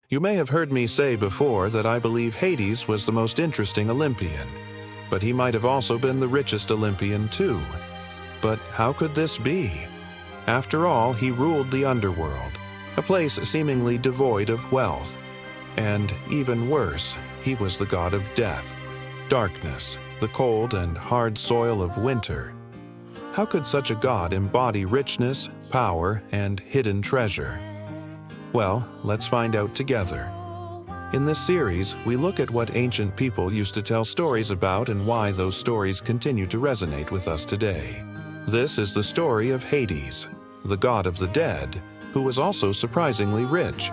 You may have heard me say before that I believe Hades was the most interesting Olympian, but he might have also been the richest Olympian too. But how could this be? After all, he ruled the Underworld, a place seemingly devoid of wealth. And even worse, he was the god of death, darkness, the cold and hard soil of winter. How could such a god embody richness, power, and hidden treasure? Well, let's find out together. In this series, we look at what ancient people used to tell stories about and why those stories continue to resonate with us today. This is the story of Hades, the god of the dead, who was also surprisingly rich.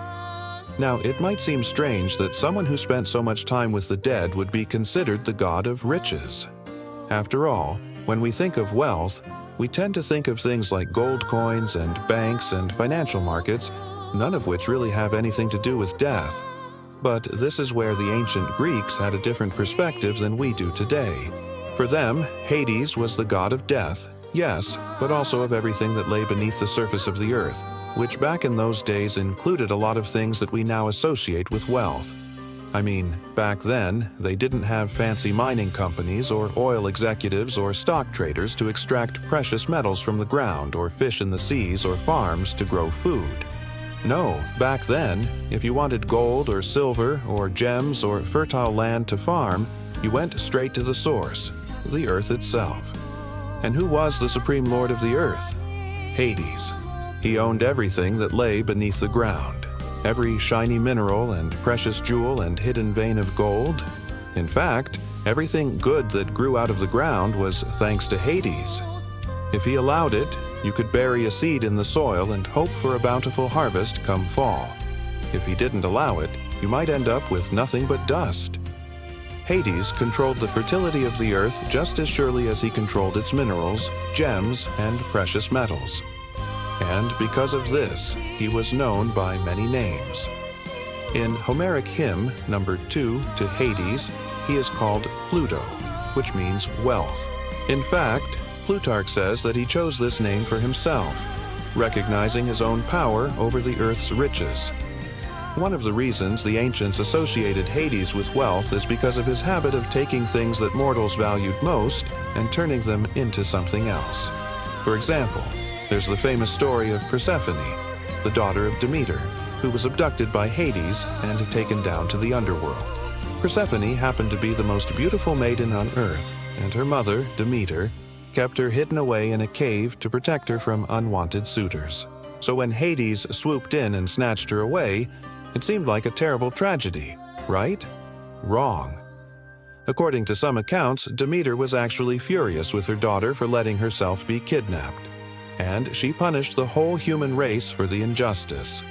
Now, it might seem strange that someone who spent so much time with the dead would be considered the god of riches. After all, when we think of wealth, we tend to think of things like gold coins and banks and financial markets, none of which really have anything to do with death. But this is where the ancient Greeks had a different perspective than we do today. For them, Hades was the god of death, yes, but also of everything that lay beneath the surface of the earth, which back in those days included a lot of things that we now associate with wealth. I mean, back then, they didn't have fancy mining companies or oil executives or stock traders to extract precious metals from the ground or fish in the seas or farms to grow food. No, back then, if you wanted gold or silver or gems or fertile land to farm, you went straight to the source, the earth itself. And who was the supreme lord of the earth? Hades. He owned everything that lay beneath the ground, every shiny mineral and precious jewel and hidden vein of gold. In fact, everything good that grew out of the ground was thanks to Hades. If he allowed it, you could bury a seed in the soil and hope for a bountiful harvest come fall. If he didn't allow it, you might end up with nothing but dust. Hades controlled the fertility of the earth just as surely as he controlled its minerals, gems, and precious metals. And because of this, he was known by many names. In Homeric hymn number 2 to Hades, he is called Pluto, which means wealth. In fact, Plutarch says that he chose this name for himself, recognizing his own power over the earth's riches. One of the reasons the ancients associated Hades with wealth is because of his habit of taking things that mortals valued most and turning them into something else. For example, there's the famous story of Persephone, the daughter of Demeter, who was abducted by Hades and taken down to the underworld. Persephone happened to be the most beautiful maiden on earth, and her mother, Demeter, kept her hidden away in a cave to protect her from unwanted suitors. So when Hades swooped in and snatched her away, it seemed like a terrible tragedy, right? Wrong. According to some accounts, Demeter was actually furious with her daughter for letting herself be kidnapped, and she punished the whole human race for the injustice.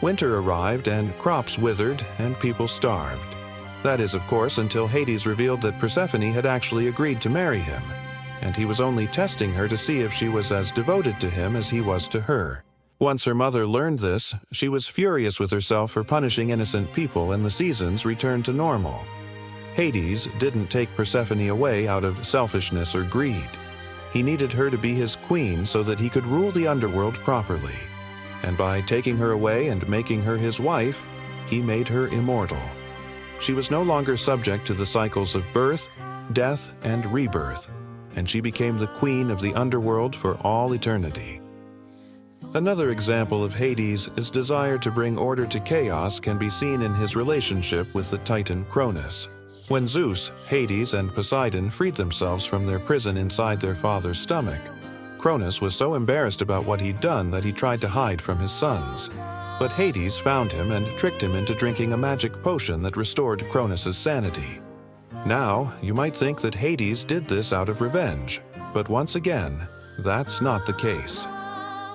Winter arrived and crops withered and people starved. That is, of course, until Hades revealed that Persephone had actually agreed to marry him, and he was only testing her to see if she was as devoted to him as he was to her. Once her mother learned this, she was furious with herself for punishing innocent people, and the seasons returned to normal. Hades didn't take Persephone away out of selfishness or greed. He needed her to be his queen so that he could rule the underworld properly. And by taking her away and making her his wife, he made her immortal. She was no longer subject to the cycles of birth, death, and rebirth, and she became the queen of the underworld for all eternity. Another example of Hades' desire to bring order to chaos can be seen in his relationship with the Titan Cronus. When Zeus, Hades, and Poseidon freed themselves from their prison inside their father's stomach, Cronus was so embarrassed about what he'd done that he tried to hide from his sons. But Hades found him and tricked him into drinking a magic potion that restored Cronus' sanity. Now, you might think that Hades did this out of revenge, but once again, that's not the case.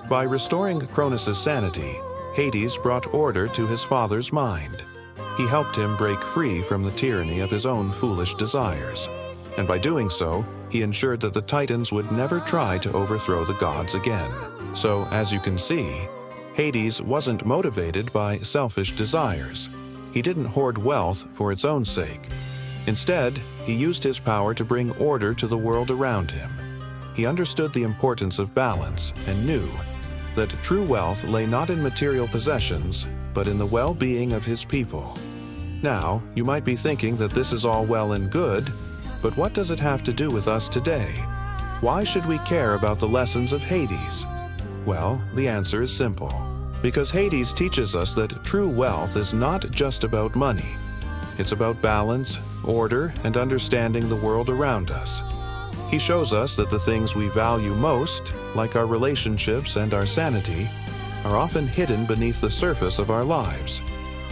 By restoring Cronus' sanity, Hades brought order to his father's mind. He helped him break free from the tyranny of his own foolish desires. And by doing so, he ensured that the Titans would never try to overthrow the gods again. So, as you can see, Hades wasn't motivated by selfish desires. He didn't hoard wealth for its own sake. Instead, he used his power to bring order to the world around him. He understood the importance of balance and knew that true wealth lay not in material possessions, but in the well-being of his people. Now, you might be thinking that this is all well and good, but what does it have to do with us today? Why should we care about the lessons of Hades? Well, the answer is simple. Because Hades teaches us that true wealth is not just about money. It's about balance, order, and understanding the world around us. He shows us that the things we value most, like our relationships and our sanity, are often hidden beneath the surface of our lives.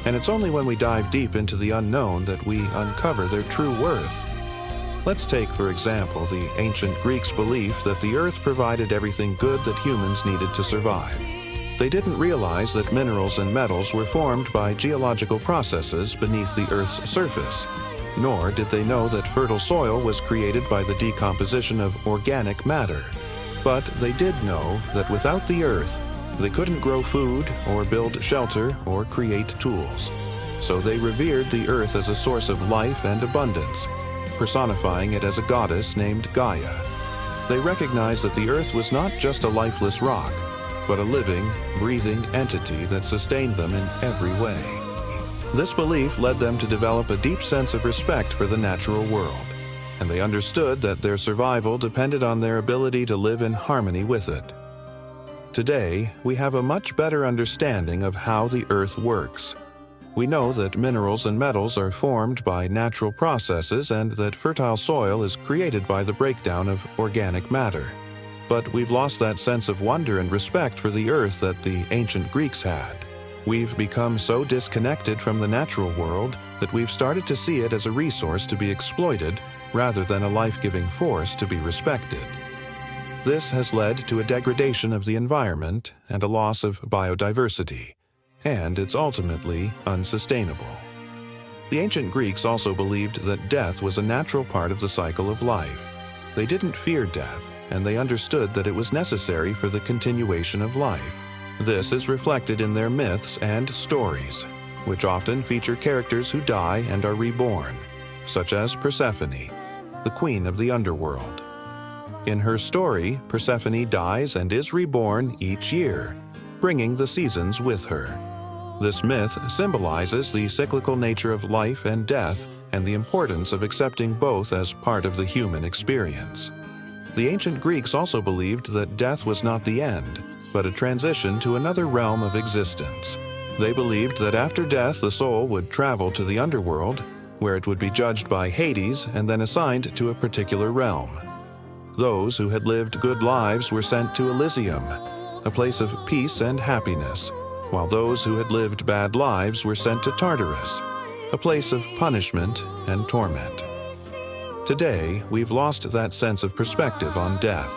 And it's only when we dive deep into the unknown that we uncover their true worth. Let's take, for example, the ancient Greeks' belief that the earth provided everything good that humans needed to survive. They didn't realize that minerals and metals were formed by geological processes beneath the Earth's surface, nor did they know that fertile soil was created by the decomposition of organic matter. But they did know that without the Earth, they couldn't grow food or build shelter or create tools. So they revered the Earth as a source of life and abundance, personifying it as a goddess named Gaia. They recognized that the Earth was not just a lifeless rock, but a living, breathing entity that sustained them in every way. This belief led them to develop a deep sense of respect for the natural world, and they understood that their survival depended on their ability to live in harmony with it. Today, we have a much better understanding of how the Earth works. We know that minerals and metals are formed by natural processes and that fertile soil is created by the breakdown of organic matter. But we've lost that sense of wonder and respect for the Earth that the ancient Greeks had. We've become so disconnected from the natural world that we've started to see it as a resource to be exploited rather than a life-giving force to be respected. This has led to a degradation of the environment and a loss of biodiversity, and it's ultimately unsustainable. The ancient Greeks also believed that death was a natural part of the cycle of life. They didn't fear death, and they understood that it was necessary for the continuation of life. This is reflected in their myths and stories, which often feature characters who die and are reborn, such as Persephone, the queen of the Underworld. In her story, Persephone dies and is reborn each year, bringing the seasons with her. This myth symbolizes the cyclical nature of life and death and the importance of accepting both as part of the human experience. The ancient Greeks also believed that death was not the end, but a transition to another realm of existence. They believed that after death the soul would travel to the underworld, where it would be judged by Hades and then assigned to a particular realm. Those who had lived good lives were sent to Elysium, a place of peace and happiness, while those who had lived bad lives were sent to Tartarus, a place of punishment and torment. Today, we've lost that sense of perspective on death.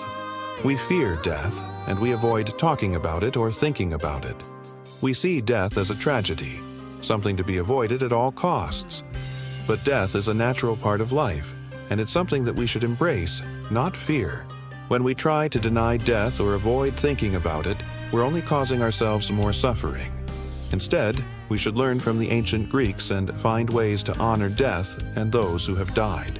We fear death, and we avoid talking about it or thinking about it. We see death as a tragedy, something to be avoided at all costs. But death is a natural part of life, and it's something that we should embrace, not fear. When we try to deny death or avoid thinking about it, we're only causing ourselves more suffering. Instead, we should learn from the ancient Greeks and find ways to honor death and those who have died.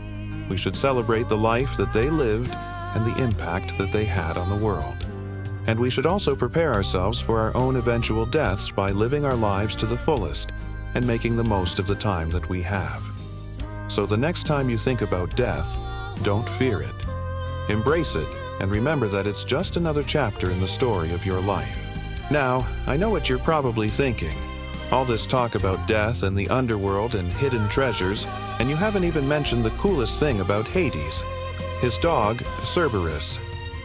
We should celebrate the life that they lived and the impact that they had on the world. And we should also prepare ourselves for our own eventual deaths by living our lives to the fullest and making the most of the time that we have. So the next time you think about death, don't fear it. Embrace it and remember that it's just another chapter in the story of your life. Now, I know what you're probably thinking. All this talk about death and the underworld and hidden treasures, and you haven't even mentioned the coolest thing about Hades. His dog, Cerberus.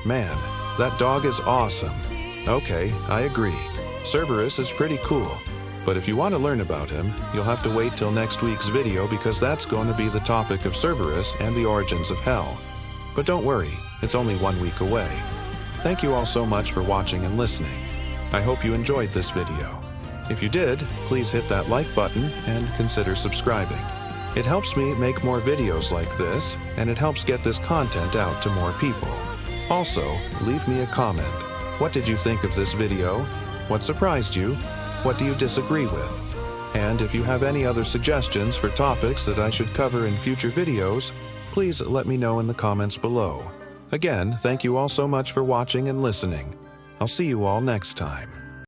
Man, that dog is awesome. Okay, I agree. Cerberus is pretty cool. But if you want to learn about him, you'll have to wait till next week's video because that's going to be the topic of Cerberus and the origins of hell. But don't worry, it's only 1 week away. Thank you all so much for watching and listening. I hope you enjoyed this video. If you did, please hit that like button and consider subscribing. It helps me make more videos like this, and it helps get this content out to more people. Also, leave me a comment. What did you think of this video? What surprised you? What do you disagree with? And if you have any other suggestions for topics that I should cover in future videos, please let me know in the comments below. Again, thank you all so much for watching and listening. I'll see you all next time.